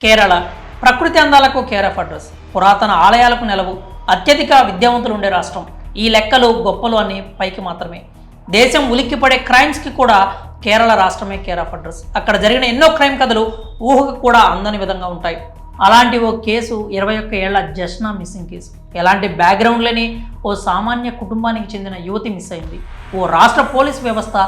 కేరళ ప్రకృతి అందాలకు care of address, పురాతన ఆలయాలకు నెలవు, అత్యధిక విద్యావంతులు ఉండే రాష్ట్రం. ఈ లెక్కలు గొప్పలు అన్ని పైకి మాత్రమే. దేశం ఉలిక్కిపడే క్రైమ్స్కి కూడా కేరళ రాష్ట్రమే కేర్ ఆఫ్ అడ్రస్. అక్కడ జరిగిన ఎన్నో క్రైమ్ కథలు ఊహకు కూడా అందని విధంగా ఉంటాయి. అలాంటి ఓ కేసు 21 ఏళ్ల జష్నా మిస్సింగ్ కేసు. ఎలాంటి బ్యాక్గ్రౌండ్ లేని ఓ సామాన్య కుటుంబానికి చెందిన యువతి మిస్ అయింది. ఓ రాష్ట్ర పోలీస్ వ్యవస్థ,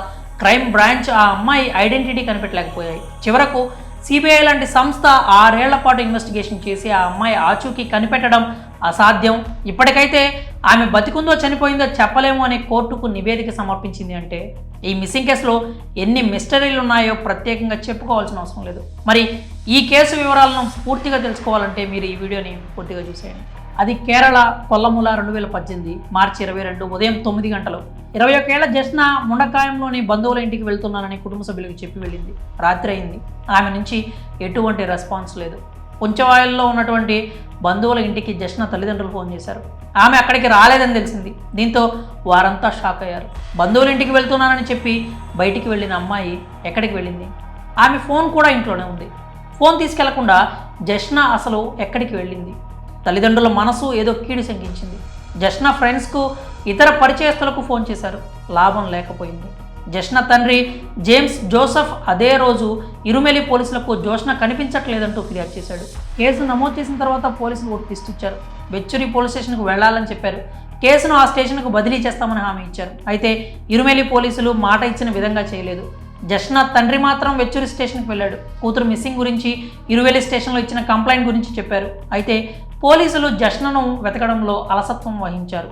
క్రైమ్ బ్రాంచ్ ఆ అమ్మాయి ఐడెంటిటీ కనిపెట్టలేకపోయాయి. చివరకు సిబిఐ లాంటి సంస్థ 6 ఏళ్ల పాటు ఇన్వెస్టిగేషన్ చేసి ఆ అమ్మాయి ఆచూకీ కనిపెట్టడం అసాధ్యం. ఇప్పటికైతే ఆమె బతికుందో చనిపోయిందో చెప్పలేము అనే కోర్టుకు నివేదిక సమర్పించింది. అంటే ఈ మిస్సింగ్ కేసులో ఎన్ని మిస్టరీలు ఉన్నాయో ప్రత్యేకంగా చెప్పుకోవాల్సిన అవసరం లేదు. మరి ఈ కేసు వివరాలను పూర్తిగా తెలుసుకోవాలంటే మీరు ఈ వీడియోని పూర్తిగా చూసేయండి. అది కేరళ కొల్లముల 2018 మార్చి 22 ఉదయం 9 గంటలు 21 ఏళ్ల జష్నా ముండకాయంలోని బంధువుల ఇంటికి వెళ్తున్నానని కుటుంబ సభ్యులకు చెప్పి వెళ్ళింది. రాత్రి అయింది. ఆమె నుంచి ఎటువంటి రెస్పాన్స్ లేదు. పుంచవాయిల్లో ఉన్నటువంటి బంధువుల ఇంటికి జష్నా తల్లిదండ్రులు ఫోన్ చేశారు. ఆమె అక్కడికి రాలేదని తెలిసింది. దీంతో వారంతా షాక్ అయ్యారు. బంధువుల ఇంటికి వెళ్తున్నానని చెప్పి బయటికి వెళ్ళిన అమ్మాయి ఎక్కడికి వెళ్ళింది? ఆమె ఫోన్ కూడా ఇంట్లోనే ఉంది. ఫోన్ తీసుకెళ్లకుండా జష్నా అసలు ఎక్కడికి వెళ్ళింది? తల్లిదండ్రుల మనసు ఏదో కీడు శంకించింది. జష్నా ఫ్రెండ్స్కు, ఇతర పరిచయస్తులకు ఫోన్ చేశారు. లాభం లేకపోయింది. జష్నా తండ్రి జేమ్స్ జోసెఫ్ అదే రోజు ఇరుమెలి పోలీసులకు జోష్నా కనిపించట్లేదంటూ ఫిర్యాదు చేశాడు. కేసు నమోదు చేసిన తర్వాత పోలీసులు ఒక ట్విస్ట్ ఇచ్చారు. వెచ్చూరి పోలీస్ స్టేషన్కు వెళ్లాలని చెప్పారు. కేసును ఆ స్టేషన్కు బదిలీ చేస్తామని హామీ ఇచ్చారు. అయితే ఇరుమెలి పోలీసులు మాట ఇచ్చిన విధంగా చేయలేదు. జష్నా తండ్రి మాత్రం వెచ్చూరి స్టేషన్కి వెళ్ళాడు. కూతురు మిస్సింగ్ గురించి ఇరువెలి స్టేషన్లో ఇచ్చిన కంప్లైంట్ గురించి చెప్పారు. అయితే పోలీసులు జష్నాను వెతకడంలో అలసత్వం వహించారు.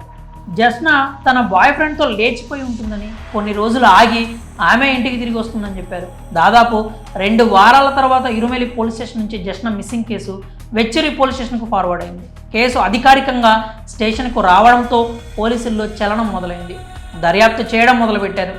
జష్నా తన బాయ్ ఫ్రెండ్తో లేచిపోయి ఉంటుందని, కొన్ని రోజులు ఆగి ఆమె ఇంటికి తిరిగి వస్తుందని చెప్పారు. దాదాపు 2 వారాల తర్వాత ఇరుమెలి పోలీస్ స్టేషన్ నుంచి జష్నా మిస్సింగ్ కేసు వెచ్చూరి పోలీస్ స్టేషన్కు ఫార్వర్డ్ అయింది. కేసు అధికారికంగా స్టేషన్కు రావడంతో పోలీసుల్లో చలనం మొదలైంది. దర్యాప్తు చేయడం మొదలుపెట్టారు.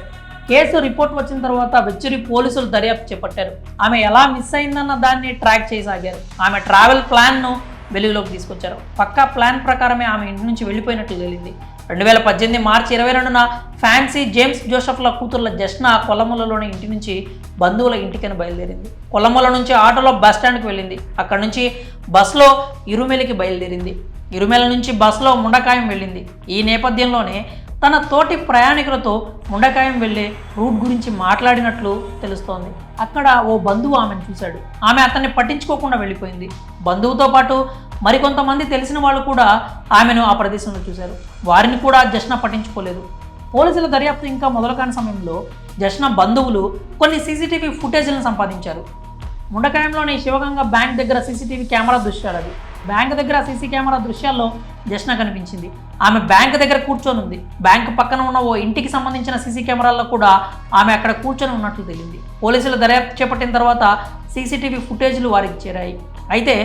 కేసు రిపోర్ట్ వచ్చిన తర్వాత వెచ్చూరి పోలీసులు దర్యాప్తు చేపట్టారు. ఆమె ఎలా మిస్ అయిందన్న దాన్ని ట్రాక్ చేయసాగారు. ఆమె ట్రావెల్ ప్లాన్ను వెలుగులోకి తీసుకొచ్చారు. పక్కా ప్లాన్ ప్రకారమే ఆమె ఇంటి నుంచి వెళ్ళిపోయినట్లు తేలింది. 2018 మార్చి 22న ఫ్యాన్సీ జేమ్స్ జోసెఫ్ల కూతుర్ల జష్నా కొల్లములలోని ఇంటి నుంచి బంధువుల ఇంటికని బయలుదేరింది. కొల్లముల నుంచి ఆటోలో బస్టాండ్కి వెళ్ళింది. అక్కడి నుంచి బస్సులో ఇరుమెలికి బయలుదేరింది. ఇరుమెల నుంచి బస్సులో ముండకాయం వెళ్ళింది. ఈ నేపథ్యంలోనే తన తోటి ప్రయాణికులతో ముండకాయం వెళ్ళే రూట్ గురించి మాట్లాడినట్లు తెలుస్తోంది. అక్కడ ఓ బంధువు ఆమెను చూశాడు. ఆమె అతన్ని పట్టించుకోకుండా వెళ్ళిపోయింది. బంధువుతో పాటు మరికొంతమంది తెలిసిన వాళ్ళు కూడా ఆమెను ఆ ప్రదేశంలో చూశారు. వారిని కూడా జష్నా పట్టించుకోలేదు. పోలీసుల దర్యాప్తు ఇంకా మొదలు కాని సమయంలో జష్నా బంధువులు కొన్ని సీసీటీవీ ఫుటేజ్లను సంపాదించారు. ముండకాయంలోని శివగంగ బ్యాంక్ దగ్గర సీసీటీవీ కెమెరా దృశ్యాలు అవి. బ్యాంక్ దగ్గర సీసీ కెమెరా దృశ్యాల్లో జష్నా కనిపించింది. ఆమె బ్యాంక్ దగ్గర కూర్చొని ఉంది. బ్యాంక్ పక్కన ఉన్న ఓ ఇంటికి సంబంధించిన సీసీ కెమెరాల్లో కూడా ఆమె అక్కడ కూర్చొని ఉన్నట్లు తెలిసింది. పోలీసులు దర్యాప్తు చేపట్టిన తర్వాత సీసీటీవీ ఫుటేజ్లు వారికి చేరాయి. అయితే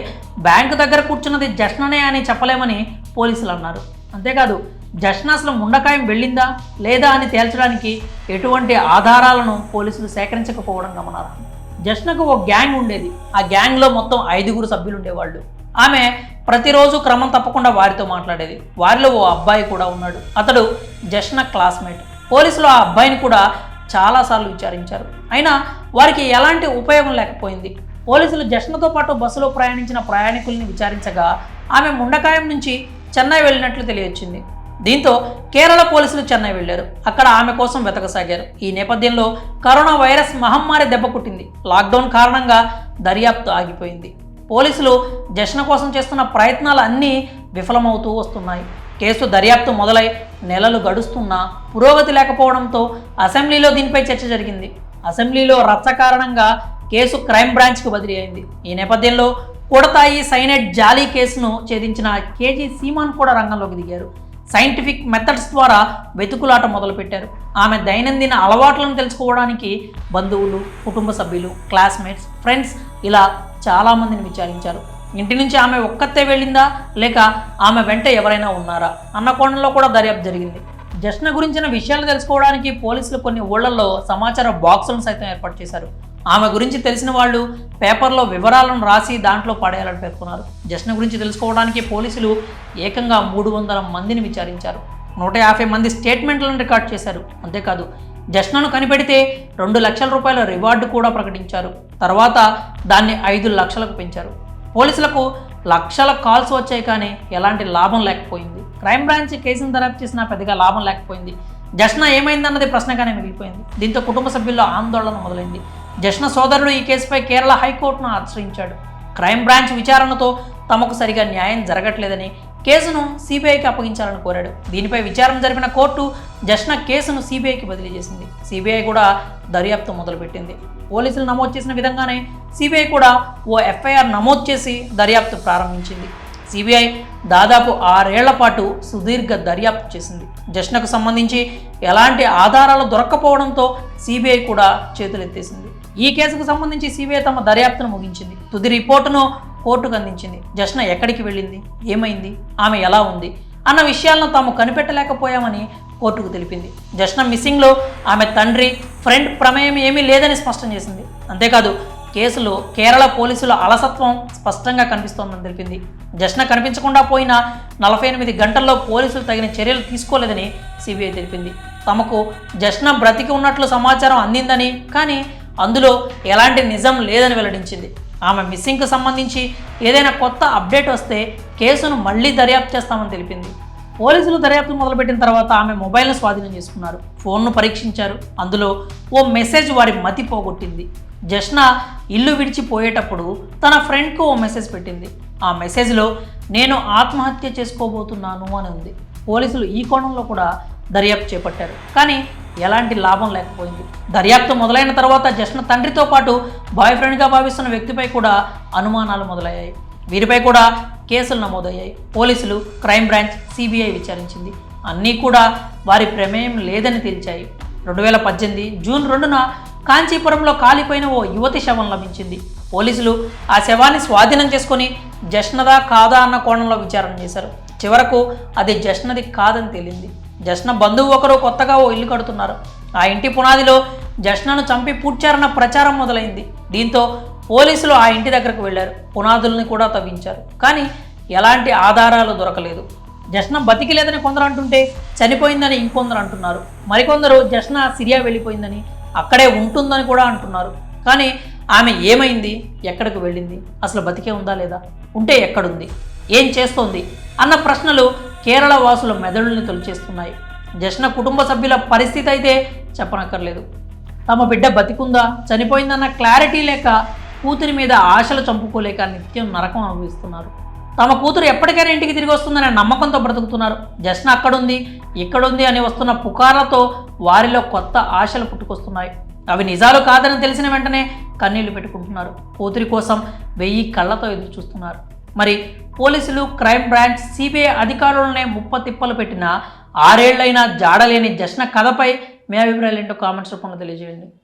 బ్యాంకు దగ్గర కూర్చున్నది జష్నానే అని చెప్పలేమని పోలీసులు అన్నారు. అంతేకాదు జష్నా అసలు ముండకాయం వెళ్ళిందా లేదా అని తేల్చడానికి ఎటువంటి ఆధారాలను పోలీసులు సేకరించకపోవడం గమనార్హం. జష్నాకు ఓ గ్యాంగ్ ఉండేది. ఆ గ్యాంగ్లో మొత్తం 5 సభ్యులు ఉండేవాళ్ళు. ఆమె ప్రతిరోజు క్రమం తప్పకుండా వారితో మాట్లాడేది. వారిలో ఓ అబ్బాయి కూడా ఉన్నాడు. అతడు జష్నా క్లాస్మేట్. పోలీసులు ఆ అబ్బాయిని కూడా చాలాసార్లు విచారించారు. అయినా వారికి ఎలాంటి ఉపయోగం లేకపోయింది. పోలీసులు జష్నాతో పాటు బస్సులో ప్రయాణించిన ప్రయాణికుల్ని విచారించగా ఆమె ముండకాయం నుంచి చెన్నై వెళ్ళినట్లు తెలియొచ్చింది. దీంతో కేరళ పోలీసులు చెన్నై వెళ్లారు. అక్కడ ఆమె కోసం వెతకసాగారు. ఈ నేపథ్యంలో కరోనా వైరస్ మహమ్మారి దెబ్బకొట్టింది. లాక్డౌన్ కారణంగా దర్యాప్తు ఆగిపోయింది. పోలీసులు జష్నా కోసం చేస్తున్న ప్రయత్నాలు అన్నీ విఫలమవుతూ వస్తున్నాయి. కేసు దర్యాప్తు మొదలై నెలలు గడుస్తున్నా పురోగతి లేకపోవడంతో అసెంబ్లీలో దీనిపై చర్చ జరిగింది. అసెంబ్లీలో రచ్చ కారణంగా కేసు క్రైమ్ బ్రాంచ్కు బదిలీ అయింది. ఈ నేపథ్యంలో కూడతాయి సైనైడ్ జాలీ కేసును ఛేదించిన కేజీ సీమాన్ కూడా రంగంలోకి దిగారు. సైంటిఫిక్ మెథడ్స్ ద్వారా వెతుకులాట మొదలుపెట్టారు. ఆమె దైనందిన అలవాట్లను తెలుసుకోవడానికి బంధువులు, కుటుంబ సభ్యులు, క్లాస్మేట్స్, ఫ్రెండ్స్ ఇలా చాలామందిని విచారించారు. ఇంటి నుంచి ఆమె ఒక్కతే వెళ్ళిందా లేక ఆమె వెంట ఎవరైనా ఉన్నారా అన్న కోణంలో కూడా దర్యాప్తు జరిగింది. జష్నా గురించిన విషయాలు తెలుసుకోవడానికి పోలీసులు కొన్ని ఊళ్ళల్లో సమాచార బాక్సులను సైతం ఏర్పాటు చేశారు. ఆమె గురించి తెలిసిన వాళ్ళు పేపర్లో వివరాలను రాసి దాంట్లో పడేయాలని పేర్కొన్నారు. జష్నా గురించి తెలుసుకోవడానికి పోలీసులు ఏకంగా 300 మందిని విచారించారు. 150 మంది స్టేట్మెంట్లను రికార్డ్ చేశారు. అంతేకాదు జష్నాను కనిపెడితే 2 లక్షల రూపాయల రివార్డు కూడా ప్రకటించారు. తర్వాత దాన్ని 5 లక్షలకు పెంచారు. పోలీసులకు లక్షల కాల్స్ వచ్చాయి, కానీ ఎలాంటి లాభం లేకపోయింది. క్రైమ్ బ్రాంచ్ కేసును దర్యాప్తు చేసినా పెద్దగా లాభం లేకపోయింది. జష్న ఏమైందన్నది ప్రశ్నగానే మిగిలిపోయింది. దీంతో కుటుంబ సభ్యుల్లో ఆందోళన మొదలైంది. జష్న సోదరుడు ఈ కేసుపై కేరళ హైకోర్టును ఆశ్రయించాడు. క్రైమ్ బ్రాంచ్ విచారణతో తమకు సరిగా న్యాయం జరగట్లేదని కేసును సిబిఐకి అప్పగించాలని కోరాడు. దీనిపై విచారణ జరిపిన కోర్టు జష్న కేసును సిబిఐకి బదిలీ చేసింది. సిబిఐ కూడా దర్యాప్తు మొదలుపెట్టింది. పోలీసులు నమోదు చేసిన విధంగానే సిబిఐ కూడా ఓ ఎఫ్ఐఆర్ నమోదు చేసి దర్యాప్తు ప్రారంభించింది. సిబిఐ దాదాపు 6 ఏళ్ల పాటు సుదీర్ఘ దర్యాప్తు చేసింది. జష్నకు సంబంధించి ఎలాంటి ఆధారాలు దొరక్కపోవడంతో సిబిఐ కూడా చేతులెత్తేసింది. ఈ కేసుకు సంబంధించి సిబిఐ తమ దర్యాప్తును ముగించింది. తుది రిపోర్టును కోర్టుకు అందించింది. జష్న ఎక్కడికి వెళ్ళింది, ఏమైంది, ఆమె ఎలా ఉంది అన్న విషయాలను తాము కనిపెట్టలేకపోయామని కోర్టుకు తెలిపింది. జష్న మిస్సింగ్లో ఆమె తండ్రి, ఫ్రెండ్ ప్రమేయం ఏమీ లేదని స్పష్టం చేసింది. అంతేకాదు కేసులో కేరళ పోలీసుల అలసత్వం స్పష్టంగా కనిపిస్తోందని తెలిపింది. జష్న కనిపించకుండా పోయిన 48 గంటల్లో పోలీసులు తగిన చర్యలు తీసుకోలేదని సిబిఐ తెలిపింది. తమకు జష్న బ్రతికి ఉన్నట్లు సమాచారం అందిందని, కానీ అందులో ఎలాంటి నిజం లేదని వెల్లడించింది. ఆమె మిస్సింగ్కు సంబంధించి ఏదైనా కొత్త అప్డేట్ వస్తే కేసును మళ్లీ దర్యాప్తు చేస్తామని తెలిపింది. పోలీసులు దర్యాప్తు మొదలుపెట్టిన తర్వాత ఆమె మొబైల్ను స్వాధీనం చేసుకున్నారు. ఫోన్ను పరీక్షించారు. అందులో ఓ మెసేజ్ వారి మతి పోగొట్టింది. జష్న ఇల్లు విడిచిపోయేటప్పుడు తన ఫ్రెండ్కు ఓ మెసేజ్ పెట్టింది. ఆ మెసేజ్లో నేను ఆత్మహత్య చేసుకోబోతున్నాను అని ఉంది. పోలీసులు ఈ కోణంలో కూడా దర్యాప్తు చేపట్టారు, కానీ ఎలాంటి లాభం లేకపోయింది. దర్యాప్తు మొదలైన తర్వాత జష్న తండ్రితో పాటు బాయ్ ఫ్రెండ్గా భావిస్తున్న వ్యక్తిపై కూడా అనుమానాలు మొదలయ్యాయి. వీరిపై కూడా కేసులు నమోదయ్యాయి. పోలీసులు, క్రైమ్ బ్రాంచ్, సిబిఐ విచారించింది. అన్నీ కూడా వారి ప్రమేయం లేదని తేల్చాయి. 2018 జూన్ 2న కాంచీపురంలో కాలిపోయిన ఓ యువతి శవం లభించింది. పోలీసులు ఆ శవాన్ని స్వాధీనం చేసుకొని జష్నదా కాదా అన్న కోణంలో విచారణ చేశారు. చివరకు అది జష్నది కాదని తేలింది. జష్న బంధువు ఒకరు కొత్తగా ఓ ఇల్లు కడుతున్నారు. ఆ ఇంటి పునాదిలో జష్నను చంపి పూడ్చారన్న ప్రచారం మొదలైంది. దీంతో పోలీసులు ఆ ఇంటి దగ్గరకు వెళ్లారు. పునాదుల్ని కూడా తవ్వించారు, కానీ ఎలాంటి ఆధారాలు దొరకలేదు. జష్న బతికి లేదని కొందరు అంటుంటే చనిపోయిందని ఇంకొందరు అంటున్నారు. మరికొందరు జష్న సిరియా వెళ్ళిపోయిందని, అక్కడే ఉంటుందని కూడా అంటున్నారు. కానీ ఆమె ఏమైంది, ఎక్కడికి వెళ్ళింది, అసలు బతికే ఉందా లేదా, ఉంటే ఎక్కడుంది, ఏం చేస్తోంది అన్న ప్రశ్నలు కేరళ వాసుల మెదడుల్ని తొలిచేస్తున్నాయి. జష్న కుటుంబ సభ్యుల పరిస్థితి అయితే చెప్పనక్కర్లేదు. తమ బిడ్డ బతికుందా, చనిపోయిందన్న క్లారిటీ లేక, కూతురి మీద ఆశలు చంపుకోలేక నిత్యం నరకం అనుభవిస్తున్నారు. తమ కూతురు ఎప్పటికైనా ఇంటికి తిరిగి వస్తుందనే నమ్మకంతో బ్రతుకుతున్నారు. జష్న అక్కడుంది, ఇక్కడుంది అని వస్తున్న పుకార్లతో వారిలో కొత్త ఆశలు పుట్టుకొస్తున్నాయి. అవి నిజాలు కాదని తెలిసిన వెంటనే కన్నీళ్లు పెట్టుకుంటున్నారు. కూతురి కోసం 1000 కళ్ళతో ఎదురు చూస్తున్నారు. మరి పోలీసులు, క్రైమ్ బ్రాంచ్, సిబిఐ అధికారులనే ముప్పతిప్పలు పెట్టిన 6 ఏళ్లైనా జాడలేని జష్న కథపై మీ అభిప్రాయాలు ఏంటో కామెంట్స్ రూపంలో తెలియజేయండి.